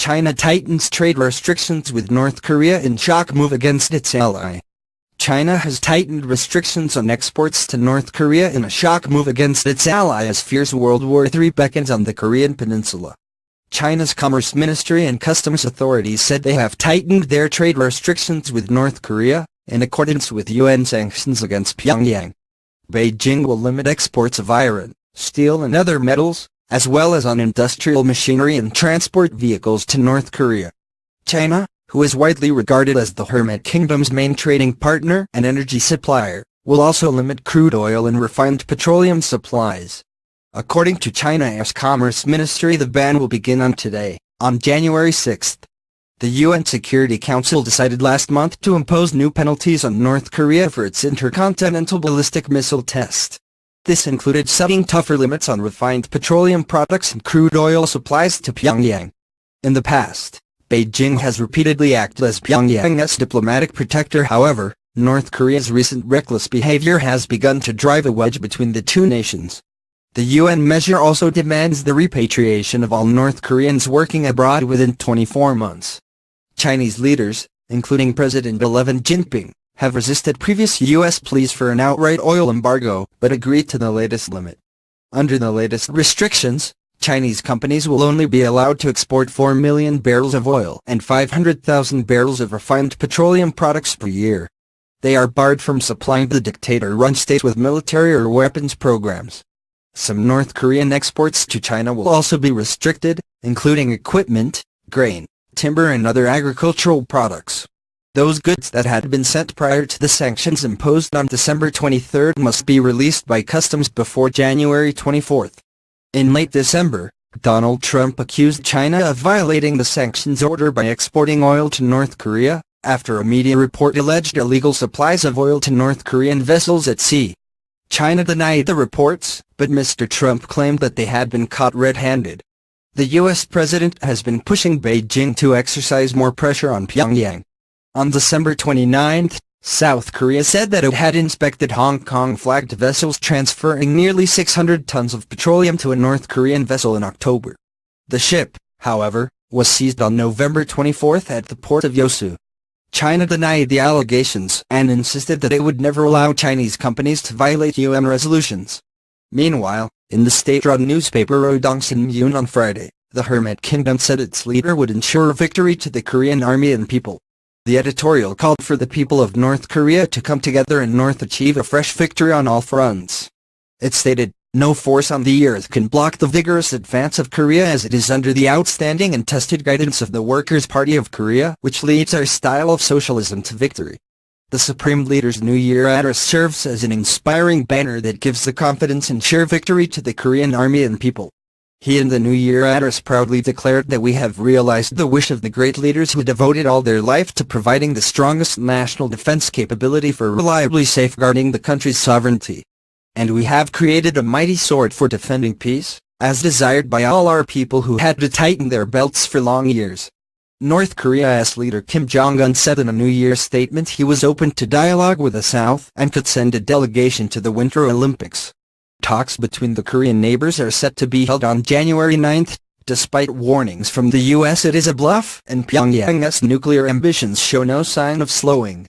China tightens trade restrictions with North Korea in shock move against its ally. China has tightened restrictions on exports to North Korea in a shock move against its ally as fears World War III beckons on the Korean peninsula. China's Commerce Ministry and Customs authorities said they have tightened their trade restrictions with North Korea, in accordance with UN sanctions against Pyongyang. Beijing will limit exports of iron, steel and other metals, as well as on industrial machinery and transport vehicles to North Korea. China, who is widely regarded as the Hermit Kingdom's main trading partner and energy supplier, will also limit crude oil and refined petroleum supplies. According to China's Commerce Ministry, the ban will begin on January 6. The UN Security Council decided last month to impose new penalties on North Korea for its intercontinental ballistic missile test. This included setting tougher limits on refined petroleum products and crude oil supplies to Pyongyang. In the past, Beijing has repeatedly acted as Pyongyang's diplomatic protector. However, North Korea's recent reckless behavior has begun to drive a wedge between the two nations. The UN measure also demands the repatriation of all North Koreans working abroad within 24 months. Chinese leaders, including President Xi Jinping, have resisted previous U.S. pleas for an outright oil embargo, but agreed to the latest limit. Under the latest restrictions, Chinese companies will only be allowed to export 4 million barrels of oil and 500,000 barrels of refined petroleum products per year. They are barred from supplying the dictator-run state with military or weapons programs. Some North Korean exports to China will also be restricted, including equipment, grain, timber and other agricultural products. Those goods that had been sent prior to the sanctions imposed on December 23 must be released by customs before January 24. In late December, Donald Trump accused China of violating the sanctions order by exporting oil to North Korea, after a media report alleged illegal supplies of oil to North Korean vessels at sea. China denied the reports, but Mr. Trump claimed that they had been caught red-handed. The U.S. president has been pushing Beijing to exercise more pressure on Pyongyang. On December 29, South Korea said that it had inspected Hong Kong-flagged vessels transferring nearly 600 tons of petroleum to a North Korean vessel in October. The ship, however, was seized on November 24 at the port of Yosu. China denied the allegations and insisted that it would never allow Chinese companies to violate UN resolutions. Meanwhile, in the state-run newspaper Rodong Sinmun on Friday, the Hermit Kingdom said its leader would ensure victory to the Korean army and people. The editorial called for the people of North Korea to come together and achieve a fresh victory on all fronts. It stated, "No force on the earth can block the vigorous advance of Korea as it is under the outstanding and tested guidance of the Workers' Party of Korea, which leads our style of socialism to victory." The Supreme Leader's New Year address serves as an inspiring banner that gives the confidence and sure victory to the Korean army and people. He in the New Year address proudly declared that we have realized the wish of the great leaders who devoted all their life to providing the strongest national defense capability for reliably safeguarding the country's sovereignty. And we have created a mighty sword for defending peace, as desired by all our people who had to tighten their belts for long years. North Korea's leader Kim Jong-un said in a New Year statement he was open to dialogue with the South and could send a delegation to the Winter Olympics. Talks between the Korean neighbors are set to be held on January 9, despite warnings from the U.S. it is a bluff and Pyongyang's nuclear ambitions show no sign of slowing.